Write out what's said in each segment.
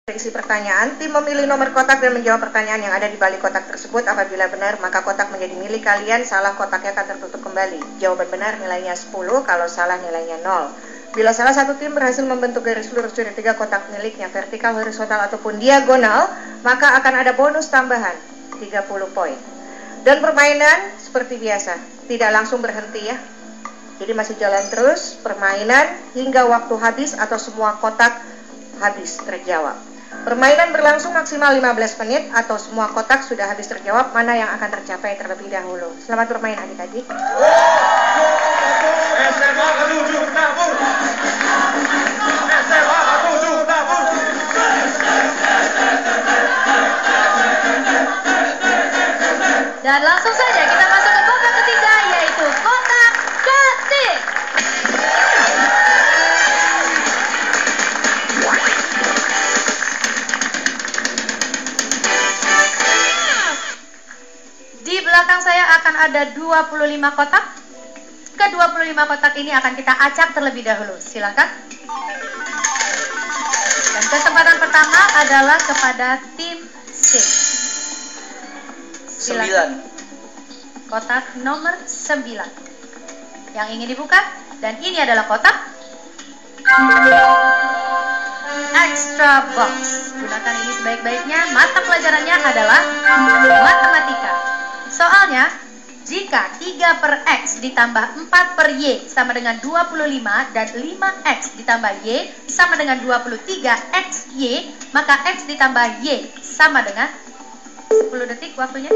Isi pertanyaan, tim memilih nomor kotak dan menjawab pertanyaan yang ada di balik kotak tersebut. Apabila benar, maka kotak menjadi milik kalian. Salah, kotaknya akan tertutup kembali. Jawaban benar nilainya 10, kalau salah nilainya 0. Bila salah satu tim berhasil membentuk garis lurus dari 3 kotak miliknya, vertikal, horizontal, ataupun diagonal, maka akan ada bonus tambahan 30 poin. Dan permainan seperti biasa, tidak langsung berhenti ya. Jadi masih jalan terus permainan hingga waktu habis atau semua kotak habis terjawab. Permainan berlangsung maksimal 15 menit atau semua kotak sudah habis terjawab, mana yang akan tercapai terlebih dahulu. Selamat bermain adik-adik. Dan langsung saja kita masuk ke kotak ketiga, yaitu kotak ketik. Di belakang saya akan ada 25 kotak. Ke 25 kotak ini akan kita acak terlebih dahulu. Silakan. Dan kesempatan pertama adalah kepada tim C. 9. Kotak nomor 9 yang ingin dibuka, dan ini adalah kotak extra box. Gunakan ini sebaik-baiknya. Mata pelajarannya adalah matematika. Soalnya, jika 3 per X ditambah 4 per Y sama dengan 25 dan 5X ditambah Y sama dengan 23XY, maka X ditambah Y sama dengan 10 detik waktunya.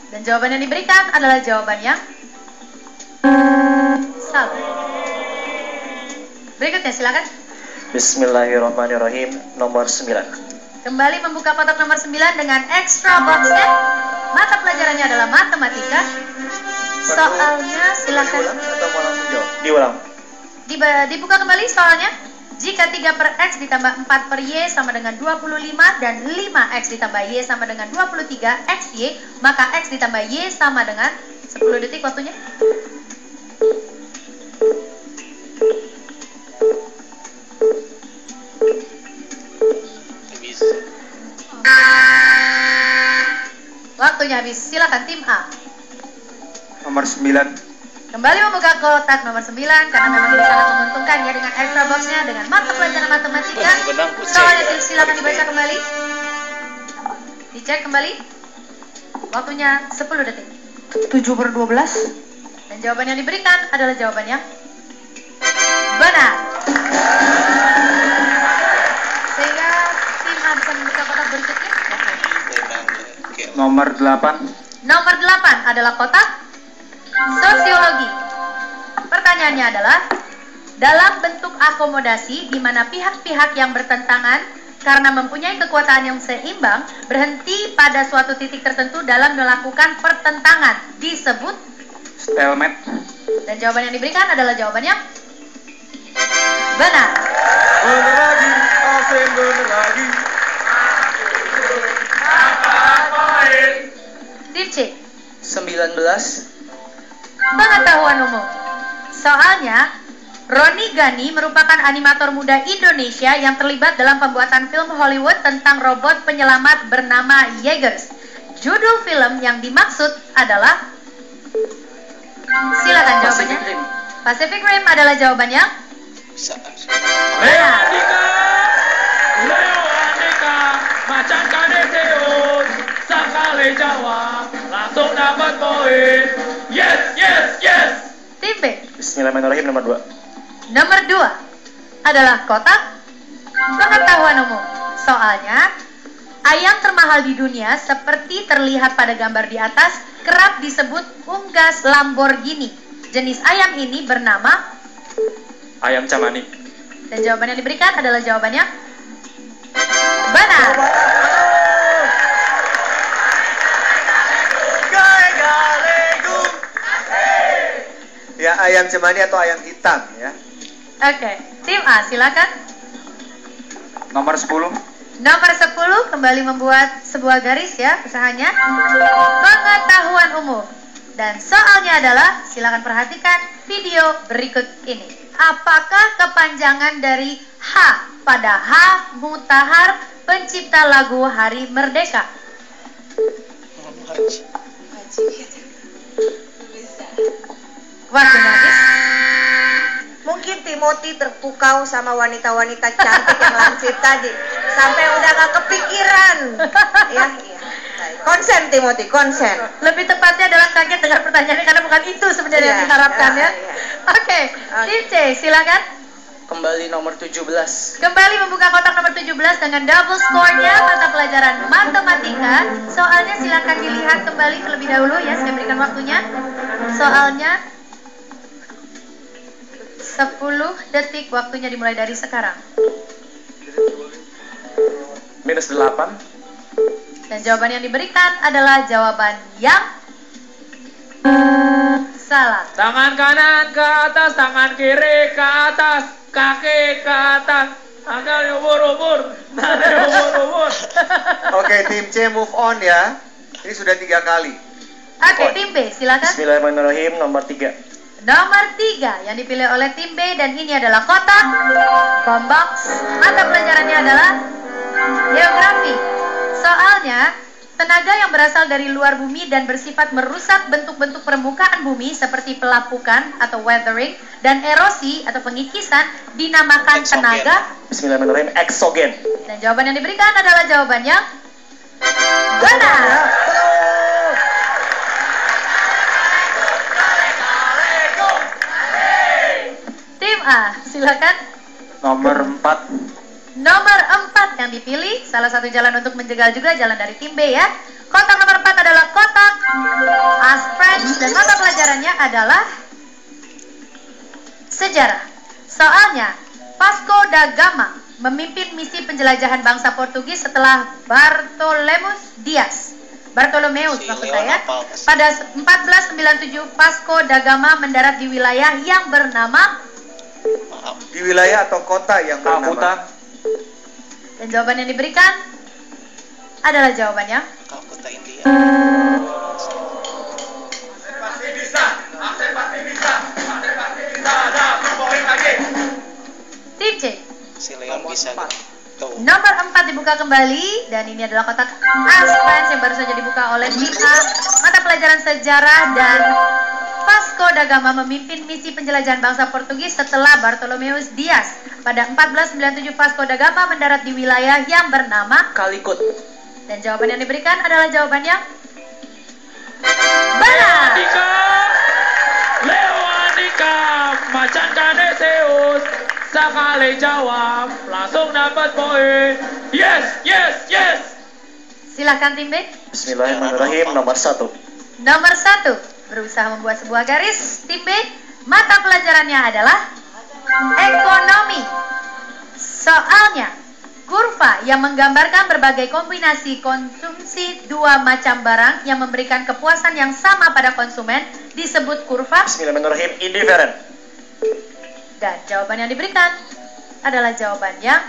Dan jawaban yang diberikan adalah jawaban yang salah. Berikutnya silakan. Bismillahirrahmanirrahim. Nomor 9. Kembali membuka kotak nomor 9 dengan extra boxnya. Mata pelajarannya adalah matematika. Soalnya silakan. Atau mau langsung jawab? Diulang. Dibuka kembali soalnya. Jika 3 per X ditambah 4 per Y sama dengan 25 dan 5X ditambah Y sama dengan 23XY, maka X ditambah Y sama dengan 10 detik waktunya. Waktunya habis. Silakan tim A. Nomor 9. Kembali membuka kotak nomor 9 karena memang ini sangat menguntungkan ya dengan extra boxnya, dengan mata pelajaran matematika. Soalnya silakan dibaca kembali. Dicek kembali. Waktunya 10 detik. 7/12. Dan jawaban yang diberikan adalah jawaban yang benar. Sehingga tim A bisa membuka kotak berikutnya. Nomor 8. Nomor 8 adalah kotak sosiologi. Pertanyaannya adalah, dalam bentuk akomodasi di mana pihak-pihak yang bertentangan karena mempunyai kekuatan yang seimbang berhenti pada suatu titik tertentu dalam melakukan pertentangan disebut Stalemate. Dan jawaban yang diberikan adalah jawaban yang benar. Bener lagi, asing bener lagi. Tim C. 19. Pengetahuan umum. Soalnya, Roni Gani merupakan animator muda Indonesia yang terlibat dalam pembuatan film Hollywood tentang robot penyelamat bernama Jaegers. Judul film yang dimaksud adalah, silakan jawabannya. Pacific Rim adalah jawaban yang Leo Andika, macan kadeseon, sakale jawab, langsung dapat poin. Yes, yes, yes. Tim B. Bismillahirrahmanirrahim. Nomor 2. Nomor 2 adalah kotak pengetahuan umum. Soalnya, ayam termahal di dunia seperti terlihat pada gambar di atas kerap disebut unggas Lamborghini. Jenis ayam ini bernama Ayam Camani. dan jawaban yang diberikan adalah jawabannya benar. Ya, ayam cemani atau ayam hitam ya. Oke, tim A silakan. Nomor 10. Nomor 10 kembali membuat sebuah garis ya usahanya. Pengetahuan umum. Dan soalnya adalah, silakan perhatikan video berikut ini. Apakah kepanjangan dari H pada H Mutahar, pencipta lagu Hari Merdeka? Waktunya habis. Mungkin Timothy terpukau sama wanita-wanita cantik yang lansip tadi sampai udah gak kepikiran. Ya, iya. Konsen Timothy, konsen. Lebih tepatnya adalah kaget dengan pertanyaannya karena bukan itu sebenarnya yang Iya, diharapkan ya. iya. Oke, tim C silakan. Kembali nomor 17. Kembali membuka kotak nomor 17 dengan double score-nya mata pelajaran matematika. Soalnya silakan dilihat kembali terlebih dahulu ya, saya berikan waktunya. Soalnya 10 detik, waktunya dimulai dari sekarang. Minus 8. Dan jawaban yang diberikan adalah jawaban yang salah. Tangan kanan ke atas, tangan kiri ke atas, kaki ke atas. Tangan ubur-ubur, tangan ubur-ubur. Oke, tim C move on ya. Ini sudah 3 kali. Oke, tim B silakan. Bismillahirrahmanirrahim nomor 3. Nomor 3 yang dipilih oleh tim B dan ini adalah kotak bomb box. Mata pelajarannya adalah geografi. Soalnya, tenaga yang berasal dari luar bumi dan bersifat merusak bentuk-bentuk permukaan bumi seperti pelapukan atau weathering dan erosi atau pengikisan dinamakan Exogen. tenaga. Bismillahirrahmanirrahim exogen. Dan jawaban yang diberikan adalah jawaban yang benar. Tim A, silakan. Nomor 4. Nomor 4 yang dipilih, salah satu jalan untuk menjegal juga jalan dari tim B ya. Kotak nomor 4 adalah kotak French dan mata pelajarannya adalah sejarah. Soalnya, Vasco da Gama memimpin misi penjelajahan bangsa Portugis setelah Bartolomeus Dias. Bartolomeus maksud saya. Pada 1497 Vasco da Gama mendarat di wilayah yang bernama Di wilayah atau kota yang bernama dan jawaban yang diberikan adalah jawabannya Kalkuta India. Pasti bisa, pasti bisa, ada poin lagi. tim C. Si Leon bisa tuh. Nomor 4 dibuka kembali dan ini adalah kotak French yang baru saja dibuka oleh tim A. Mata pelajaran sejarah dan Vasco da Gama memimpin misi penjelajahan bangsa Portugis setelah Bartolomeus Dias. Pada 1497 Vasco da Gama mendarat di wilayah yang bernama Kalikut. dan jawaban yang diberikan adalah jawaban yang benar. Leo Andika, macan Kaneseus, sekali jawab langsung dapat poin. Yes, yes, yes. Silakan tim B. Bismillahirrahmanirrahim nomor 1. Nomor 1 berusaha membuat sebuah garis. Tim B, mata pelajarannya adalah ekonomi. Soalnya, kurva yang menggambarkan berbagai kombinasi konsumsi dua macam barang yang memberikan kepuasan yang sama pada konsumen disebut kurva. Bismillahirrahmanirrahim indifferent. Dan jawaban yang diberikan adalah jawaban yang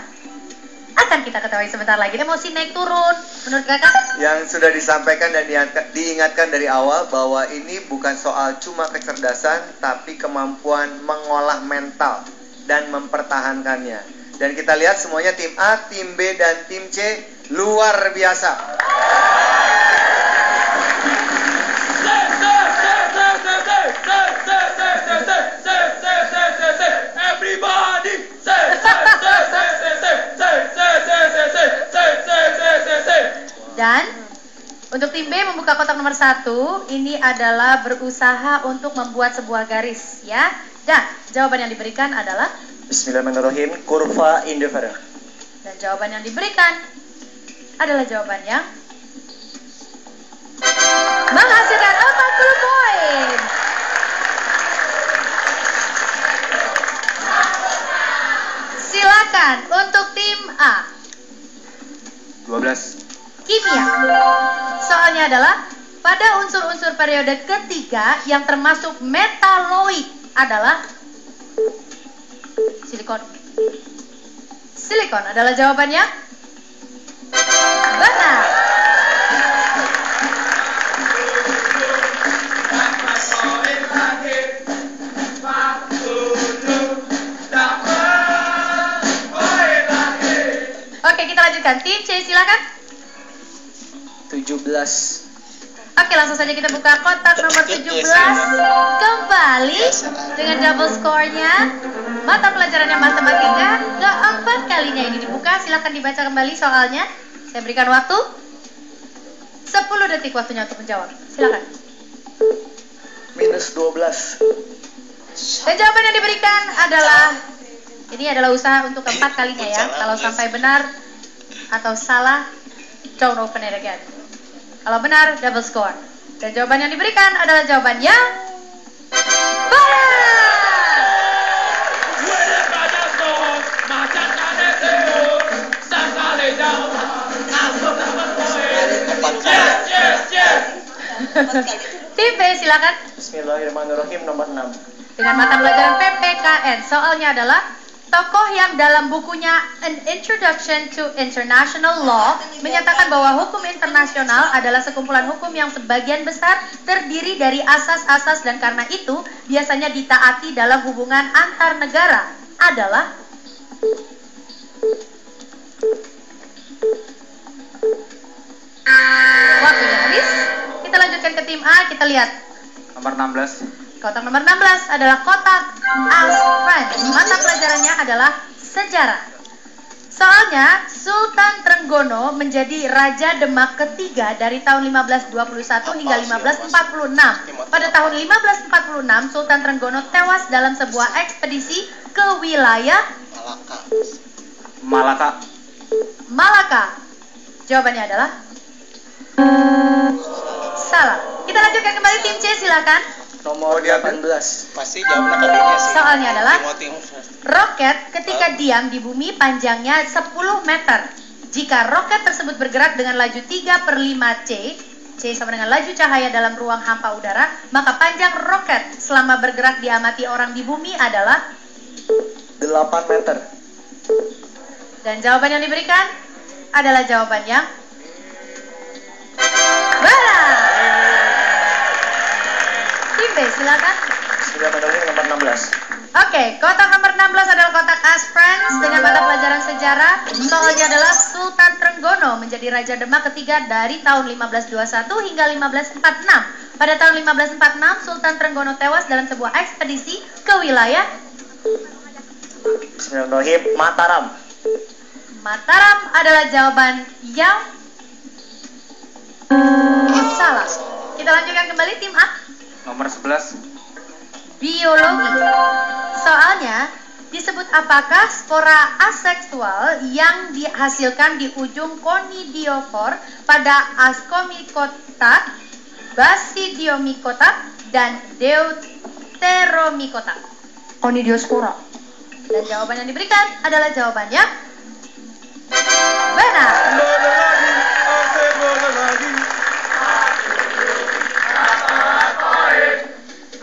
akan kita ketahui sebentar lagi. Emosi naik turun, menurut kakak? Yang sudah disampaikan dan diingatkan dari awal bahwa ini bukan soal cuma kecerdasan, tapi kemampuan mengolah mental dan mempertahankannya. Dan kita lihat semuanya tim A, tim B, dan tim C luar biasa. Everybody, Dan untuk tim B membuka kotak nomor 1, ini adalah berusaha untuk membuat sebuah garis ya. Dan jawaban yang diberikan adalah Bismillahirrahmanirrahim kurva indifferent. dan jawaban yang diberikan adalah jawaban yang menghasilkan 40 poin. Silakan untuk tim A. 12. Kimia. Soalnya adalah pada unsur-unsur periode ketiga yang termasuk metaloid adalah silikon. Silikon adalah jawabannya silakan. 17. Oke, langsung saja kita buka kotak nomor 17 kembali dengan double score-nya. Mata pelajarannya matematika, keempat kalinya ini dibuka. Silakan dibaca kembali soalnya. Saya berikan waktu 10 detik waktunya untuk menjawab. Silakan. Minus 12. Dan jawaban yang diberikan adalah, ini adalah usaha untuk keempat kalinya ya. Kalau sampai benar atau salah, don't open it again. Kalau benar, double score. Dan jawaban yang diberikan adalah jawaban yang benar. Tim B silakan. Bismillahirrahmanirrahim nomor 6. Dengan mata pelajaran PPKN, soalnya adalah tokoh yang dalam bukunya An Introduction to International Law menyatakan bahwa hukum internasional adalah sekumpulan hukum yang sebagian besar terdiri dari asas-asas dan karena itu biasanya ditaati dalam hubungan antar negara adalah waktunya habis. Kita lanjutkan ke tim A, kita lihat Nomor 16. kotak nomor 16 adalah kotak as friends. Mata pelajarannya adalah sejarah. Soalnya Sultan Trenggono menjadi Raja Demak ketiga dari tahun 1521 hingga 1546. Pada tahun 1546 Sultan Trenggono tewas dalam sebuah ekspedisi ke wilayah Malaka. Jawabannya adalah salah. Kita lanjutkan kembali tim C silakan. Nomor 18. Pasti jawaban akademia sih. Soalnya adalah Timur. roket ketika diam di bumi panjangnya 10 meter. Jika roket tersebut bergerak dengan laju 3/5 C sama dengan laju cahaya dalam ruang hampa udara, maka panjang roket selama bergerak diamati orang di bumi adalah 8 meter. Dan jawaban yang diberikan adalah jawaban yang benar. Tim B silakan. Bismillahirrahmanirrahim nomor 16. Oke, kotak nomor 16 adalah kotak as friends dengan mata pelajaran sejarah. Soalnya adalah Sultan Trenggono menjadi Raja Demak ketiga dari tahun 1521 hingga 1546. Pada tahun 1546, Sultan Trenggono tewas dalam sebuah ekspedisi ke wilayah Bismillahirrahmanirrahim Mataram adalah jawaban yang salah. Kita lanjutkan kembali tim A. Nomor 11. Biologi. Soalnya disebut apakah spora aseksual yang dihasilkan di ujung konidiofor pada ascomycota, basidiomycota, dan deuteromycota. Konidiospora. Dan jawaban yang diberikan adalah jawabannya benar.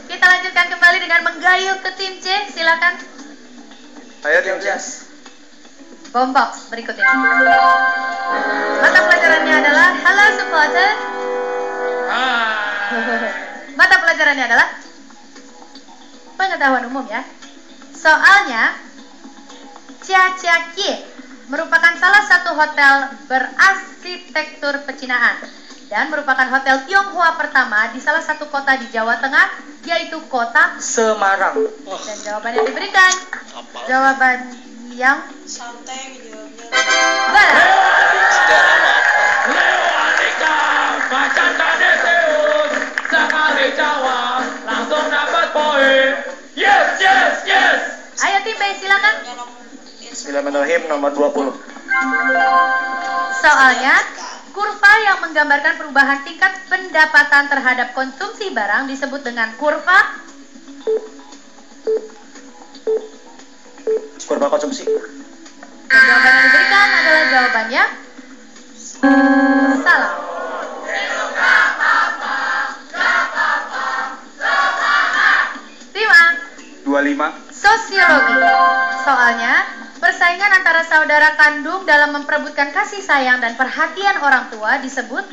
Kita lanjutkan kembali dengan menggayuh ke tim C. Silakan. Ayo tim C. Bombox berikutnya. Mata pelajarannya adalah Hello Supporter. Mata pelajarannya adalah pengetahuan umum ya. Soalnya Chiachiakie merupakan salah satu hotel berarsitektur pecinaan dan merupakan hotel Tionghoa pertama di salah satu kota di Jawa Tengah, yaitu kota Semarang. Dan jawaban yang diberikan jawaban yang benar. Lewanika, macan kadeseus, sekali jawab, langsung dapat poin. Yes, yes, yes. Ayo tim B silakan. Bismillahirrahmanirrahim nomor 20. Soalnya kurva yang menggambarkan perubahan tingkat pendapatan terhadap konsumsi barang disebut dengan kurva Konsumsi. Jawaban yang diberikan adalah jawabannya salah. Tim A. 25. Sosiologi. Soalnya persaingan antara saudara kandung dalam memperebutkan kasih sayang dan perhatian orang tua disebut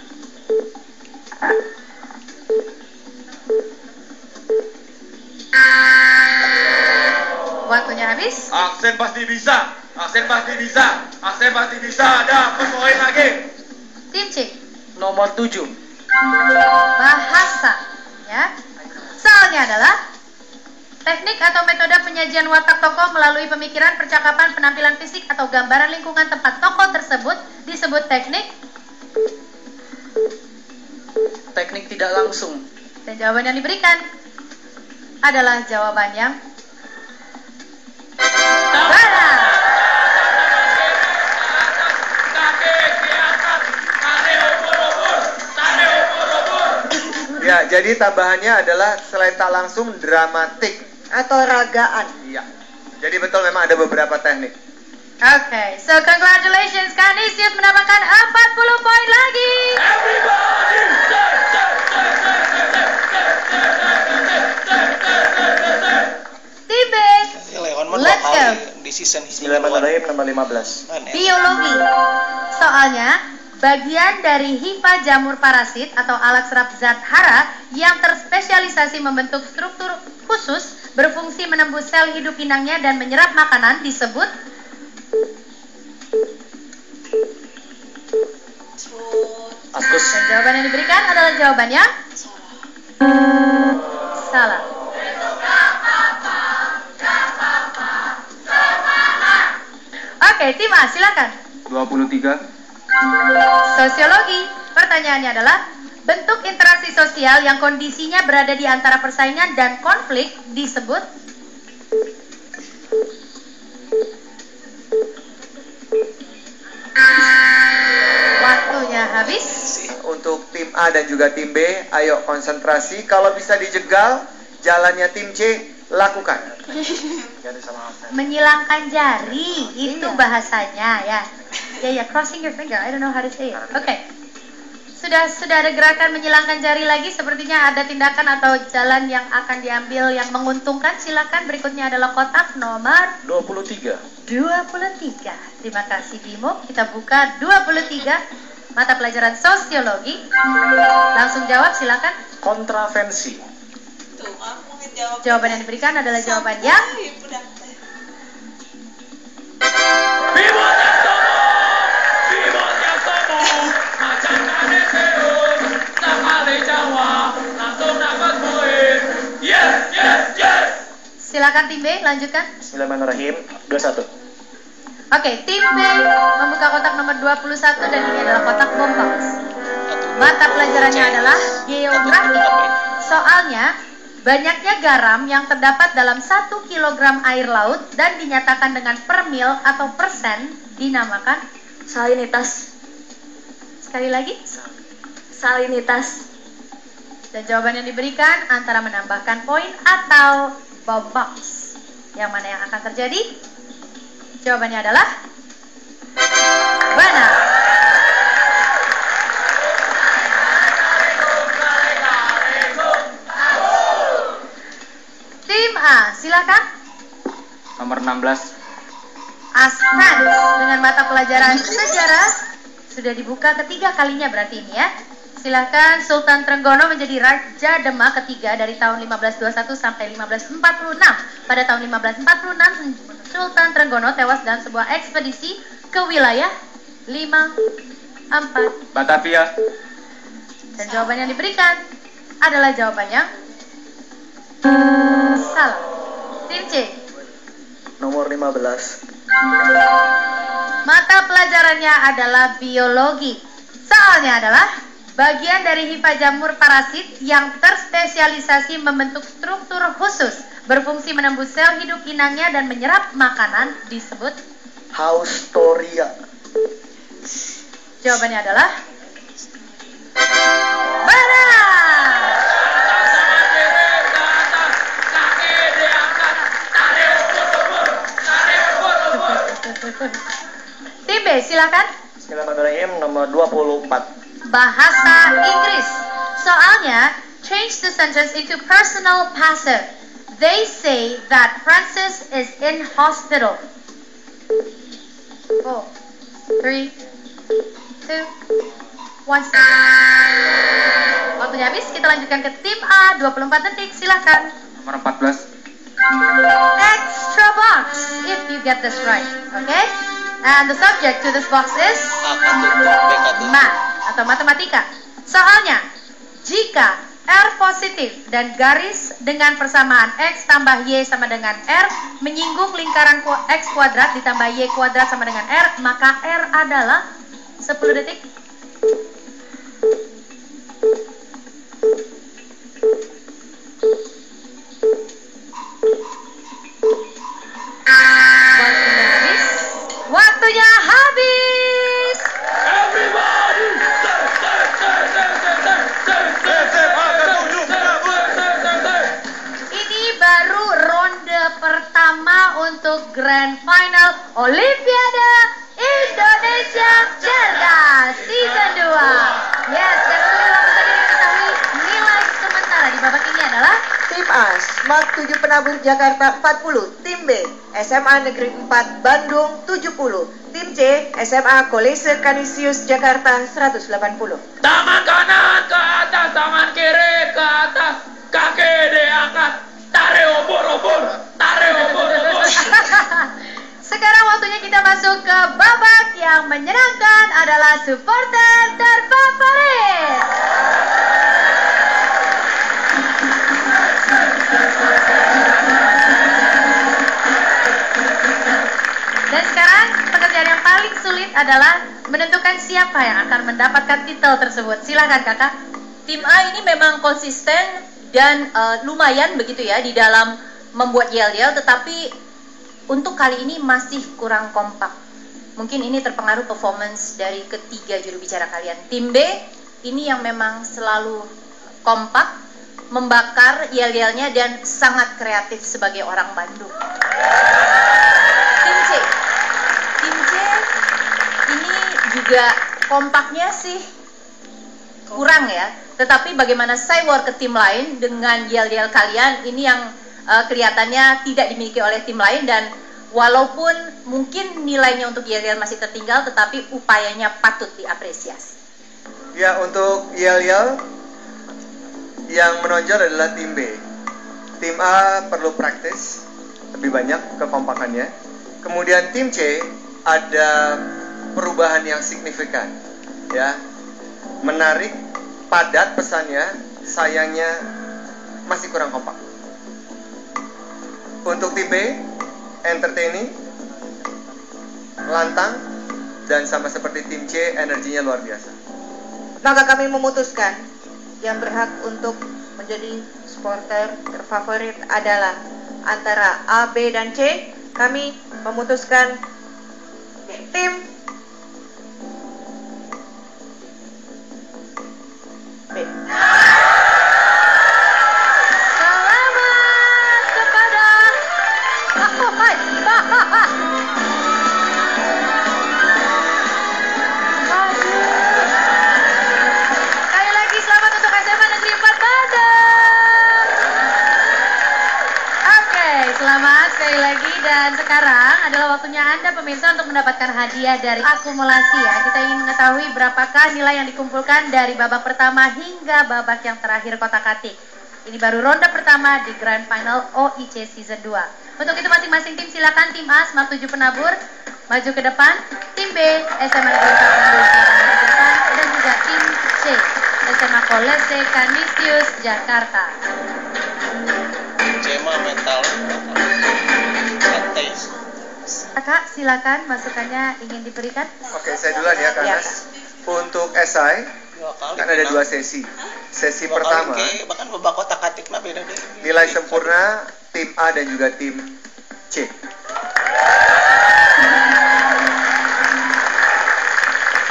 waktunya habis. Aksen pasti bisa. Asep pasti bisa. Asep pasti bisa. Dapat poin lagi. Tim C. Nomor 7. Bahasa. Ya. Soalnya adalah teknik atau metode penyajian watak tokoh melalui pemikiran, percakapan, penampilan fisik atau gambaran lingkungan tempat tokoh tersebut disebut teknik. Teknik tidak langsung. Dan jawaban yang diberikan adalah jawaban yang benar. Ya, jadi tambahannya adalah selain tak langsung dramatik. Atau ragaan. Iya. Jadi betul memang ada beberapa teknik. Oke, so congratulations, Kanisius mendapatkan 40 poin lagi. Tim B, Leon mah Let's 2 go. kali di season Bismillahirrahmanirrahim nomor 15. biologi. Soalnya, bagian dari hifa jamur parasit atau alat serap zat hara yang terspesialisasi membentuk struktur khusus berfungsi menembus sel hidup inangnya dan menyerap makanan disebut. Askus. Dan jawaban yang diberikan adalah jawabannya salah. Oke, tim A, silakan. 23. Sosiologi. Pertanyaannya adalah bentuk interaksi sosial yang kondisinya berada di antara persaingan dan konflik disebut. Waktunya habis. Untuk tim A dan juga tim B, ayo konsentrasi. Kalau bisa dijegal, jalannya tim C, lakukan. Menyilangkan jari itu bahasanya ya. Ya, crossing your finger. I don't know how to say it. Oke. Sudah ada gerakan menyilangkan jari lagi, sepertinya ada tindakan atau jalan yang akan diambil yang menguntungkan. Silakan, berikutnya adalah kotak nomor 23. 23. Terima kasih Bimo. Kita buka 23 mata pelajaran sosiologi. Langsung jawab, silakan. Kontravensi. Jawaban yang diberikan adalah jawaban yang silakan tim B, lanjutkan. Bismillahirrahmanirrahim 21. Oke, tim B membuka kotak nomor 21 dan ini adalah kotak kompas. Mata pelajarannya adalah geografi. Soalnya, banyaknya garam yang terdapat dalam 1 kg air laut dan dinyatakan dengan per mil atau persen dinamakan Salinitas. sekali lagi. Salinitas. Dan jawaban yang diberikan antara menambahkan poin atau box. Yang mana yang akan terjadi? Jawabannya adalah benar. Tim A, silakan. Nomor 16. Aspran dengan mata pelajaran sejarah sudah dibuka ketiga kalinya berarti ini ya. Silakan. Sultan Trenggono menjadi Raja Demak ketiga dari tahun 1521 sampai 1546. Pada tahun 1546 Sultan Trenggono tewas dalam sebuah ekspedisi ke wilayah 54. Batavia. Dan jawaban yang diberikan adalah jawaban yang salah. Tim C. Nomor 15. Mata pelajarannya adalah biologi. Soalnya adalah bagian dari hifa jamur parasit yang terspesialisasi membentuk struktur khusus berfungsi menembus sel hidup inangnya dan menyerap makanan disebut. Haustoria. Jawabannya adalah benar. Tim B, silakan. Bismillahirrahmanirrahim nomor 24. Bahasa Inggris. Soalnya, change the sentence into personal passive. They say that Francis is in hospital. 4, 3, 2, 1. Waktunya habis, kita lanjutkan ke tim A, 24 detik, silakan. Nomor 14. Extra box, if you get this right, okay? And the subject to this box is math atau matematika. Soalnya, jika R positif dan garis dengan persamaan X tambah Y sama dengan R menyinggung lingkaran X kuadrat ditambah Y kuadrat sama dengan R, maka R adalah 10 detik. Waktunya habis. Ini baru ronde pertama untuk Grand Final Olimpiade Indonesia Cerdas Season 2. Yes, dan untuk langsung saja diketahui nilai sementara di babak ini adalah Tim A, Smart 7 Penabur Jakarta 40, Tim B, SMA Negeri 4 Bandung 70, Tim C, SMA Kolese Kanisius Jakarta 180. Tangan kanan ke atas, tangan kiri ke atas, kaki diangkat, tarik obor-obor, tarik obor-obor. Sekarang waktunya kita masuk ke babak yang menyenangkan adalah supporter terfavorit. Dan sekarang pekerjaan yang paling sulit adalah menentukan siapa yang akan mendapatkan titel tersebut. Silakan kakak. Tim A ini memang konsisten dan lumayan begitu ya di dalam membuat yel-yel, tetapi untuk kali ini masih kurang kompak. Mungkin ini terpengaruh performance dari ketiga juru bicara kalian. Tim B ini yang memang selalu kompak, membakar yel-yelnya dan sangat kreatif sebagai orang Bandung. Tim C ini juga kompaknya sih kurang ya, tetapi bagaimana saya war ke tim lain dengan yel-yel kalian ini yang kelihatannya tidak dimiliki oleh tim lain, dan walaupun mungkin nilainya untuk yel-yel masih tertinggal, tetapi upayanya patut diapresiasi. Ya, untuk yel-yel yang menonjol adalah tim B. Tim A perlu praktis lebih banyak kekompakannya. Kemudian tim C ada perubahan yang signifikan, ya, menarik, padat pesannya, sayangnya masih kurang kompak. Untuk tim B, entertaining, lantang, dan sama seperti tim C, energinya luar biasa. Maka kami memutuskan yang berhak untuk menjadi supporter terfavorit adalah antara A, B, dan C. Kami memutuskan tim B. Selamat kepada Sekali lagi selamat untuk SMA Negeri 4 Bandung. Oke, selamat sekali lagi, dan sekarang adalah waktunya Anda pemirsa untuk mendapatkan hadiah dari akumulasi ya. Kita ingin mengetahui berapakah nilai yang dikumpulkan dari babak pertama hingga babak yang terakhir kotak-atik. Ini baru ronde pertama di Grand Final OIC Season 2. Untuk itu masing-masing tim silakan. Tim A, Smart 7 Penabur, maju ke depan. Tim B, SMA Negeri 4 Bandung, silakan maju ke depan. Dan juga tim C, SMA Kolese Kanisius Jakarta. Cema mental santai. Kakak, silakan masukannya ingin diberikan. Oke, saya duluan ya, Kak Ya, Nas. Untuk SI, kan ada 2 sesi. Sesi pertama, bahkan babak kotak-atik nah beda deh. nilai sempurna tim A dan juga tim C.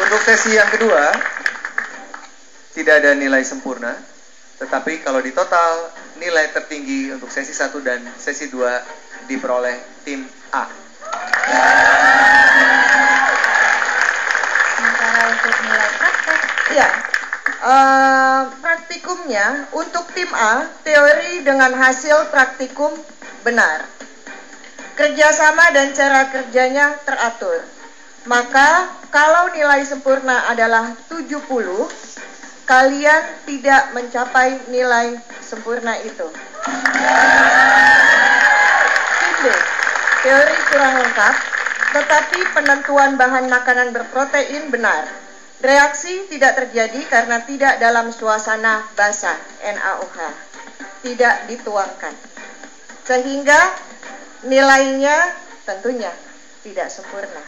Untuk sesi yang kedua, tidak ada nilai sempurna, tetapi kalau di total, nilai tertinggi untuk sesi 1 dan sesi 2 diperoleh tim A. Sementara untuk nilai praktek, Ya, praktikumnya untuk tim A, teori dengan hasil praktikum benar. Kerjasama dan cara kerjanya teratur. Maka kalau nilai sempurna adalah 70, kalian tidak mencapai nilai sempurna itu. B. Teori kurang lengkap, tetapi penentuan bahan makanan berprotein benar. Reaksi tidak terjadi karena tidak dalam suasana basah, NaOH. Tidak dituangkan. Sehingga nilainya tentunya tidak sempurna.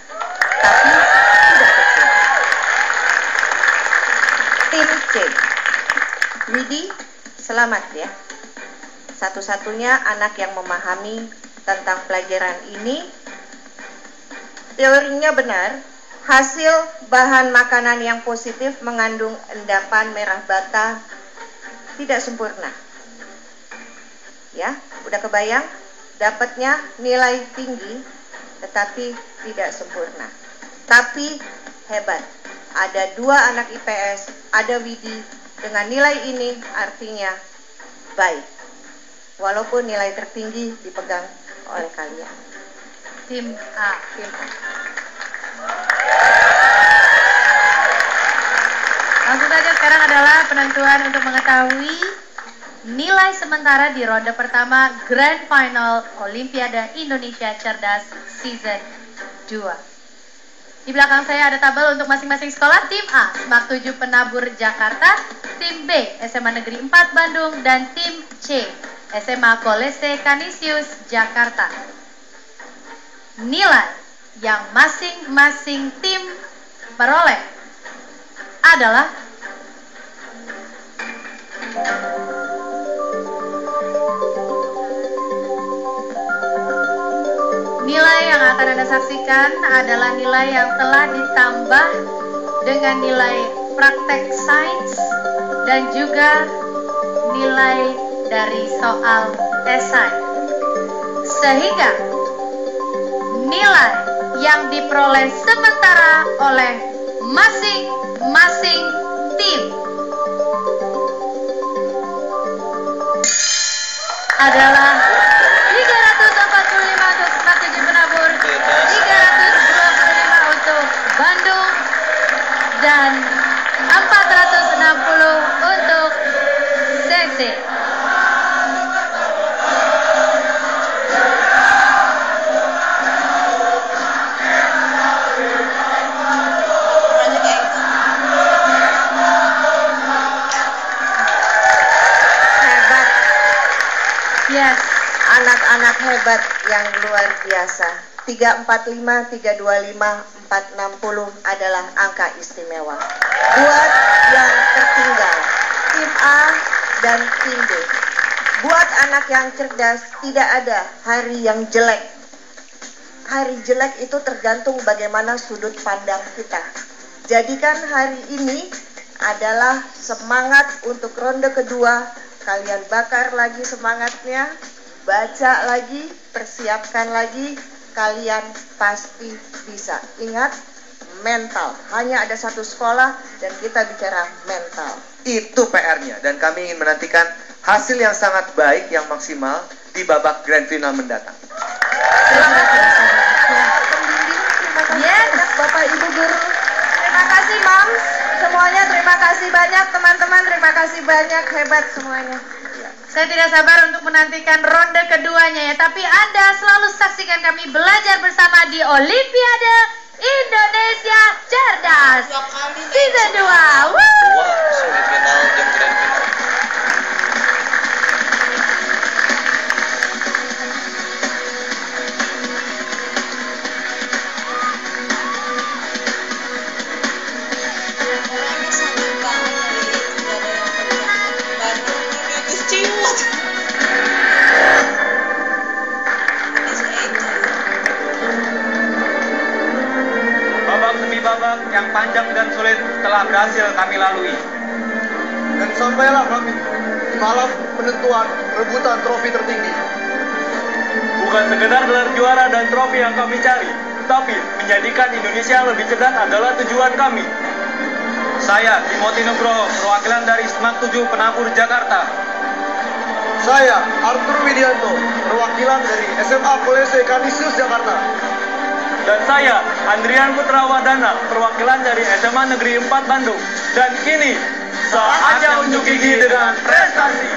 Tapi tidak kecil. Tim C. Widi, selamat ya. Satu-satunya anak yang memahami tentang pelajaran ini. Teorinya benar, hasil bahan makanan yang positif mengandung endapan merah bata tidak sempurna. Ya, udah kebayang? Dapatnya nilai tinggi tetapi tidak sempurna. Tapi hebat. Ada 2 anak IPS, ada Widi dengan nilai ini artinya baik. Walaupun nilai tertinggi dipegang oleh kalian. Tim A. Tim A. Langsung saja sekarang adalah penentuan untuk mengetahui nilai sementara di ronde pertama Grand Final Olimpiade Indonesia Cerdas Season 2. Di belakang saya ada tabel untuk masing-masing sekolah. Tim A, Semak 7 Penabur Jakarta. Tim B, SMA Negeri 4 Bandung. Dan tim C, SMA Kolese Canisius Jakarta. Nilai yang masing-masing tim peroleh adalah nilai yang akan Anda saksikan adalah nilai yang telah ditambah dengan nilai praktek sains dan juga nilai dari soal esai. Sehingga nilai yang diperoleh sementara oleh masing-masing tim adalah 345 untuk Semak 7 Penabur, 325 untuk Bandung, dan 460 untuk CC. Hebat. Yes. Anak-anak hebat yang luar biasa. 345, 325, 460 adalah angka istimewa. Buat yang tertinggal, tim A dan tim B. Buat anak yang cerdas, tidak ada hari yang jelek. Hari jelek itu tergantung bagaimana sudut pandang kita. Jadikan hari ini adalah semangat untuk ronde kedua. Kalian bakar lagi semangatnya, baca lagi, persiapkan lagi, kalian pasti bisa. Ingat, mental. Hanya ada satu sekolah dan kita bicara mental. Itu PR-nya dan kami ingin menantikan hasil yang sangat baik, yang maksimal di babak grand final mendatang. Terima kasih. Yes, Bapak Ibu Guru. Terima kasih Moms. Semuanya terima kasih banyak teman-teman. Terima kasih banyak, hebat semuanya. Saya tidak sabar untuk menantikan ronde keduanya ya. Tapi Anda selalu saksikan kami belajar bersama di Olimpiade Indonesia Cerdas Season 2. Woo! Semifinal dan grand final. Babak demi babak yang panjang dan sulit telah berhasil kami lalui. Dan sampailah kami di malam penentuan rebutan trofi tertinggi. Bukan sekedar gelar juara dan trofi yang kami cari, tapi menjadikan Indonesia lebih cerdas adalah tujuan kami. Saya, Timothy Nugroho, perwakilan dari Semak 7 Penabur Jakarta. Saya, Arthur Widianto, perwakilan dari SMA Kolese Canisius Jakarta. Dan saya, Andrian Putra Wadana, perwakilan dari SMA Negeri 4 Bandung. Dan kini, saatnya unjuk gigi dengan prestasi.